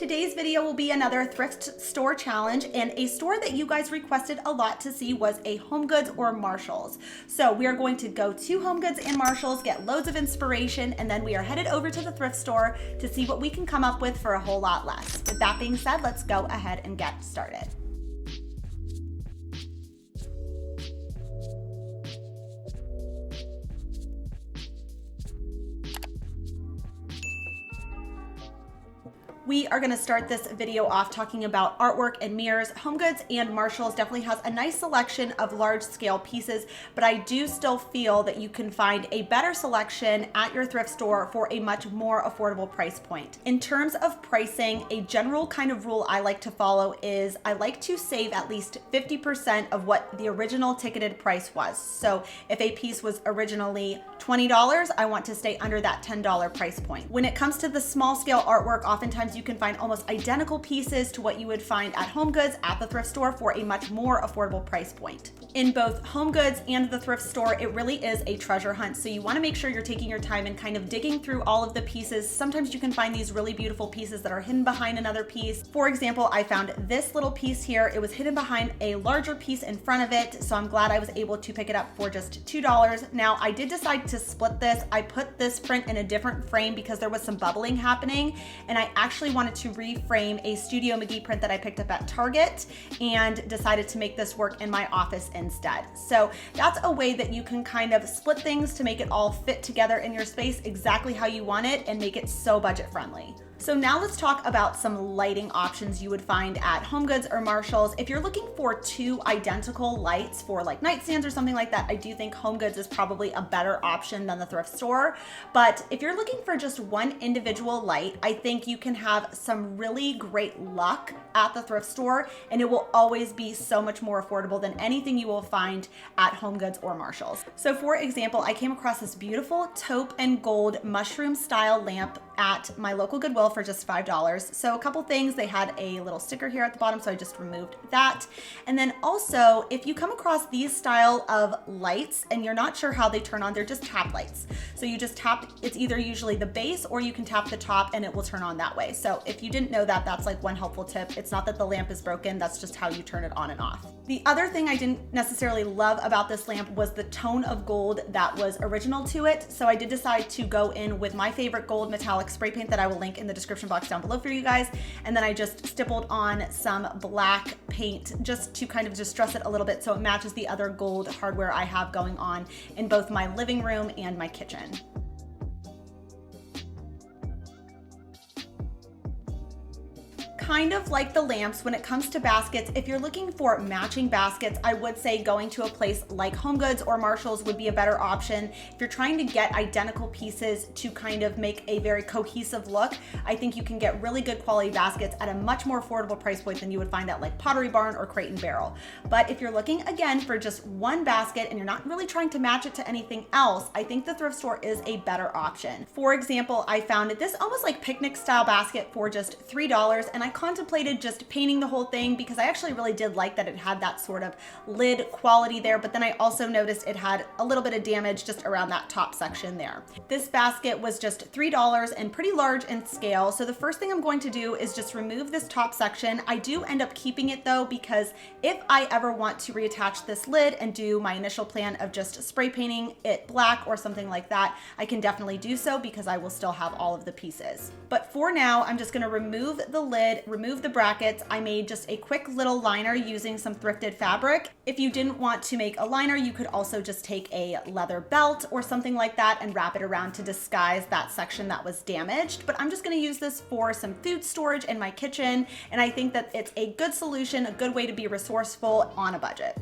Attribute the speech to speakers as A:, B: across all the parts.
A: Today's video will be another thrift store challenge, and a store that you guys requested a lot to see was a HOMEGOODS or Marshalls. So we are going to go to HOMEGOODS and Marshalls, get loads of inspiration, and then we are headed over to the thrift store to see what we can come up with for a whole lot less. With that being said, let's go ahead and get started. We are gonna start this video off talking about artwork and mirrors. HOMEGOODS and Marshalls definitely has a nice selection of large scale pieces, but I do still feel that you can find a better selection at your thrift store for a much more affordable price point. In terms of pricing, a general kind of rule I like to follow is I like to save at least 50% of what the original ticketed price was. So if a piece was originally $20, I want to stay under that $10 price point. When it comes to the small scale artwork, oftentimes you can find almost identical pieces to what you would find at HOMEGOODS at the thrift store for a much more affordable price point. In both HOMEGOODS and the thrift store, it really is a treasure hunt. So you want to make sure you're taking your time and kind of digging through all of the pieces. Sometimes you can find these really beautiful pieces that are hidden behind another piece. For example, I found this little piece here. It was hidden behind a larger piece in front of it. So I'm glad I was able to pick it up for just $2. Now I did decide to split this. I put this print in a different frame because there was some bubbling happening, and I actually wanted to reframe a Studio McGee print that I picked up at Target and decided to make this work in my office instead. So that's a way that you can kind of split things to make it all fit together in your space exactly how you want it and make it so budget friendly. So now let's talk about some lighting options you would find at HOMEGOODS or Marshalls. If you're looking for two identical lights for like nightstands or something like that, I do think HOMEGOODS is probably a better option than the thrift store. But if you're looking for just one individual light, I think you can have some really great luck at the thrift store, and it will always be so much more affordable than anything you will find at HOMEGOODS or Marshalls. So for example, I came across this beautiful taupe and gold mushroom style lamp at my local Goodwill for just $5. So a couple things, they had a little sticker here at the bottom, so I just removed that. And then also, if you come across these style of lights and you're not sure how they turn on, they're just tap lights. So you just tap, it's either usually the base or you can tap the top and it will turn on that way. So if you didn't know that, that's like one helpful tip. It's not that the lamp is broken, that's just how you turn it on and off. The other thing I didn't necessarily love about this lamp was the tone of gold that was original to it. So I did decide to go in with my favorite gold metallic spray paint that I will link in the description box down below for you guys. And then I just stippled on some black paint just to kind of distress it a little bit so it matches the other gold hardware I have going on in both my living room and my kitchen. Kind of like the lamps, when it comes to baskets, if you're looking for matching baskets, I would say going to a place like HOMEGOODS or Marshalls would be a better option. If you're trying to get identical pieces to kind of make a very cohesive look, I think you can get really good quality baskets at a much more affordable price point than you would find at like Pottery Barn or Crate and Barrel. But if you're looking again for just one basket and you're not really trying to match it to anything else, I think the thrift store is a better option. For example, I found this almost like picnic style basket for just $3, and I contemplated just painting the whole thing because I actually really did like that it had that sort of lid quality there, but then I also noticed it had a little bit of damage just around that top section there. This basket was just $3 and pretty large in scale. So the first thing I'm going to do is just remove this top section. I do end up keeping it though, because if I ever want to reattach this lid and do my initial plan of just spray painting it black or something like that, I can definitely do so because I will still have all of the pieces. But for now, I'm just gonna remove the lid, remove the brackets. I made just a quick little liner using some thrifted fabric. If you didn't want to make a liner, you could also just take a leather belt or something like that and wrap it around to disguise that section that was damaged. But I'm just gonna use this for some food storage in my kitchen, and I think that it's a good solution, a good way to be resourceful on a budget.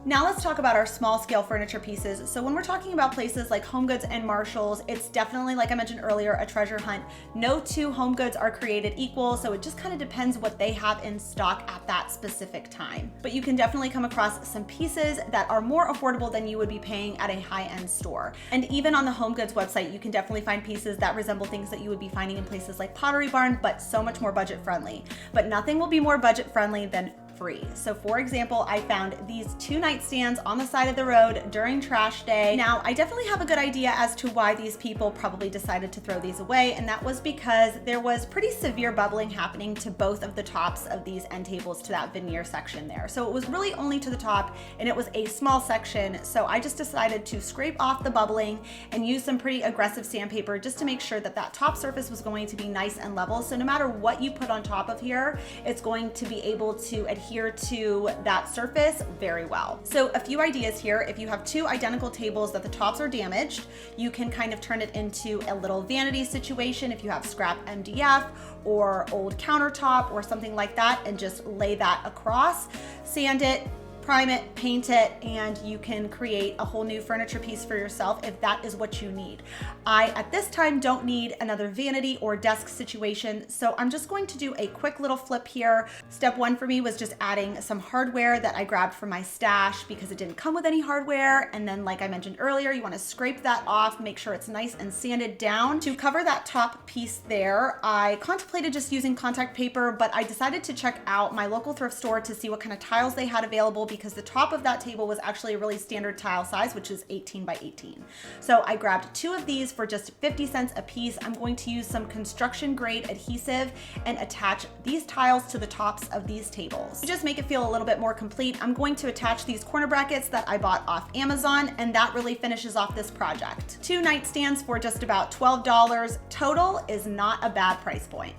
A: Now let's talk about our small scale furniture pieces. So when we're talking about places like HOMEGOODS and Marshalls, it's definitely, like I mentioned earlier, a treasure hunt. No two HOMEGOODS are created equal, so it just kind of depends what they have in stock at that specific time. But you can definitely come across some pieces that are more affordable than you would be paying at a high-end store. And even on the HOMEGOODS website, you can definitely find pieces that resemble things that you would be finding in places like Pottery Barn, but so much more budget friendly. But nothing will be more budget friendly than free. So for example, I found these 2 nightstands on the side of the road during trash day. Now, I definitely have a good idea as to why these people probably decided to throw these away, and that was because there was pretty severe bubbling happening to both of the tops of these end tables to that veneer section there. So it was really only to the top, and it was a small section. So I just decided to scrape off the bubbling and use some pretty aggressive sandpaper just to make sure that that top surface was going to be nice and level. So no matter what you put on top of here, it's going to be able to adhere to that surface very well. So a few ideas here. If you have 2 identical tables that the tops are damaged, you can kind of turn it into a little vanity situation if you have scrap MDF or old countertop or something like that, and just lay that across, sand it, prime it, paint it, and you can create a whole new furniture piece for yourself if that is what you need. I, at this time, don't need another vanity or desk situation, so I'm just going to do a quick little flip here. Step 1 for me was just adding some hardware that I grabbed from my stash because it didn't come with any hardware. And then, like I mentioned earlier, you want to scrape that off, make sure it's nice and sanded down. To cover that top piece there, I contemplated just using contact paper, but I decided to check out my local thrift store to see what kind of tiles they had available, because the top of that table was actually a really standard tile size, which is 18 by 18. So I grabbed 2 of these for just 50 cents a piece. I'm going to use some construction grade adhesive and attach these tiles to the tops of these tables. To just make it feel a little bit more complete, I'm going to attach these corner brackets that I bought off Amazon, and that really finishes off this project. 2 nightstands for just about $12 total is not a bad price point.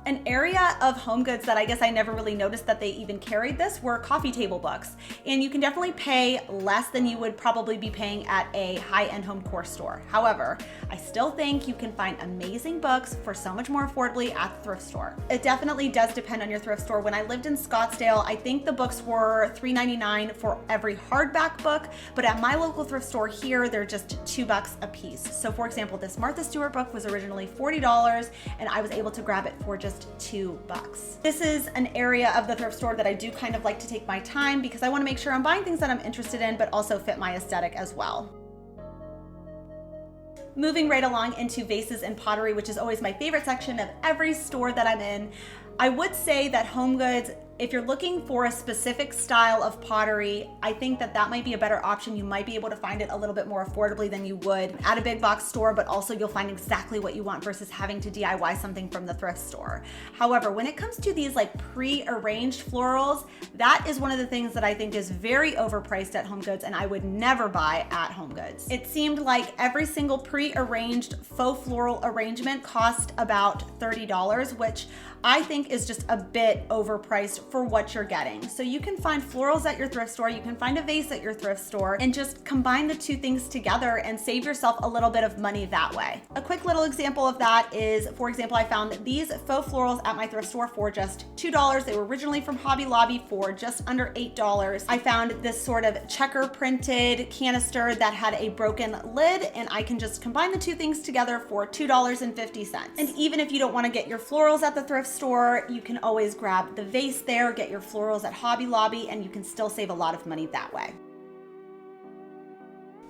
A: An area of HOMEGOODS that I guess I never really noticed that they even carried this were coffee table books. And you can definitely pay less than you would probably be paying at a high-end home decor store. However, I still think you can find amazing books for so much more affordably at the thrift store. It definitely does depend on your thrift store. When I lived in Scottsdale, I think the books were $3.99 for every hardback book, but at my local thrift store here, they're just $2 a piece. So for example, this Martha Stewart book was originally $40, and I was able to grab it for just $2. This is an area of the thrift store that I do kind of like to take my time because I want to make sure I'm buying things that I'm interested in, but also fit my aesthetic as well. Moving right along into vases and pottery, which is always my favorite section of every store that I'm in. I would say that HOMEGOODS, if you're looking for a specific style of pottery, I think that that might be a better option. You might be able to find it a little bit more affordably than you would at a big box store, but also you'll find exactly what you want versus having to DIY something from the thrift store. However, when it comes to these like pre-arranged florals, that is one of the things that I think is very overpriced at HOMEGOODS, and I would never buy at HOMEGOODS. It seemed like every single pre-arranged faux floral arrangement cost about $30, which I think is just a bit overpriced for what you're getting. So you can find florals at your thrift store, you can find a vase at your thrift store, and just combine the 2 things together and save yourself a little bit of money that way. A quick little example of that is, for example, I found these faux florals at my thrift store for just $2. They were originally from Hobby Lobby for just under $8. I found this sort of checker printed canister that had a broken lid, and I can just combine the 2 things together for $2.50. And even if you don't want to get your florals at the thrift store, you can always grab the vase there, get your florals at Hobby Lobby, and you can still save a lot of money that way.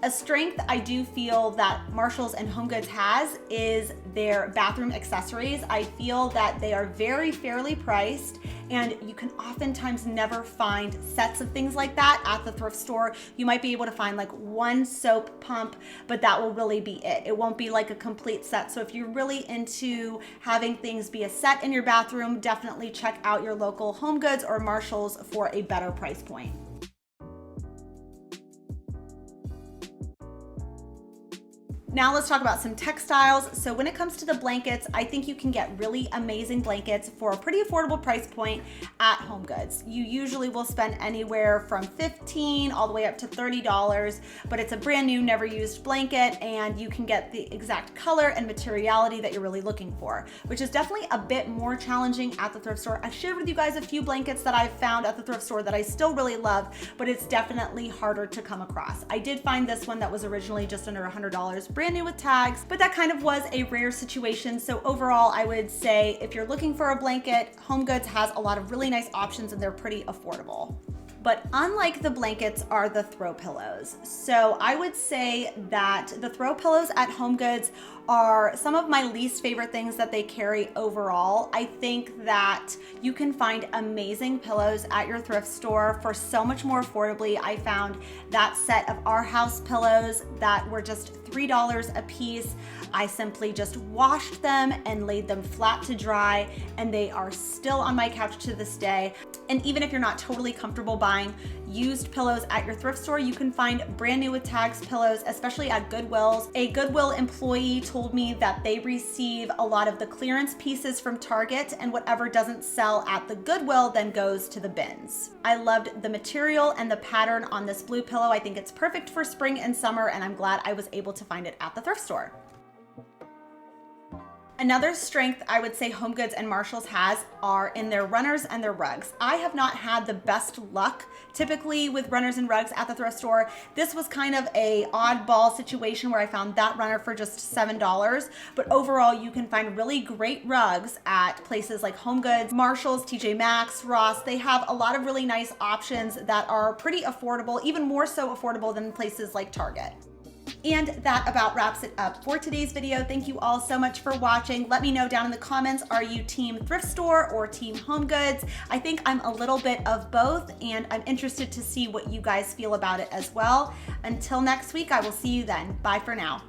A: A strength I do feel that Marshalls and HOMEGOODS has is their bathroom accessories. I feel that they are very fairly priced, and you can oftentimes never find sets of things like that at the thrift store. You might be able to find like 1 soap pump, but that will really be it. It won't be like a complete set. So if you're really into having things be a set in your bathroom, definitely check out your local HOMEGOODS or Marshalls for a better price point. Now let's talk about some textiles. So when it comes to the blankets, I think you can get really amazing blankets for a pretty affordable price point at HOMEGOODS. You usually will spend anywhere from $15 all the way up to $30, but it's a brand new, never used blanket, and you can get the exact color and materiality that you're really looking for, which is definitely a bit more challenging at the thrift store. I've shared with you guys a few blankets that I've found at the thrift store that I still really love, but it's definitely harder to come across. I did find this one that was originally just under $100, brand new with tags, but that kind of was a rare situation. So overall, I would say if you're looking for a blanket, HOMEGOODS has a lot of really nice options and they're pretty affordable. but unlike the blankets are the throw pillows. So I would say that the throw pillows at HomeGoods are some of my least favorite things that they carry overall. I think that you can find amazing pillows at your thrift store for so much more affordably. I found that set of Our House pillows that were just $3 a piece. I simply just washed them and laid them flat to dry, and they are still on my couch to this day. And even if you're not totally comfortable buying used pillows at your thrift store, you can find brand new with tags pillows, especially at Goodwill's. A Goodwill employee told me that they receive a lot of the clearance pieces from Target, and whatever doesn't sell at the Goodwill then goes to the bins. I loved the material and the pattern on this blue pillow. I think it's perfect for spring and summer, and I'm glad I was able to find it at the thrift store. Another strength I would say HomeGoods and Marshalls has are in their runners and their rugs. I have not had the best luck typically with runners and rugs at the thrift store. This was kind of a oddball situation where I found that runner for just $7, but overall you can find really great rugs at places like HomeGoods, Marshalls, TJ Maxx, Ross. They have a lot of really nice options that are pretty affordable, even more so affordable than places like Target. And that about wraps it up for today's video. Thank you all so much for watching. Let me know down in the comments, are you team thrift store or team HomeGoods? I think I'm a little bit of both, and I'm interested to see what you guys feel about it as well. Until next week, I will see you then. Bye for now.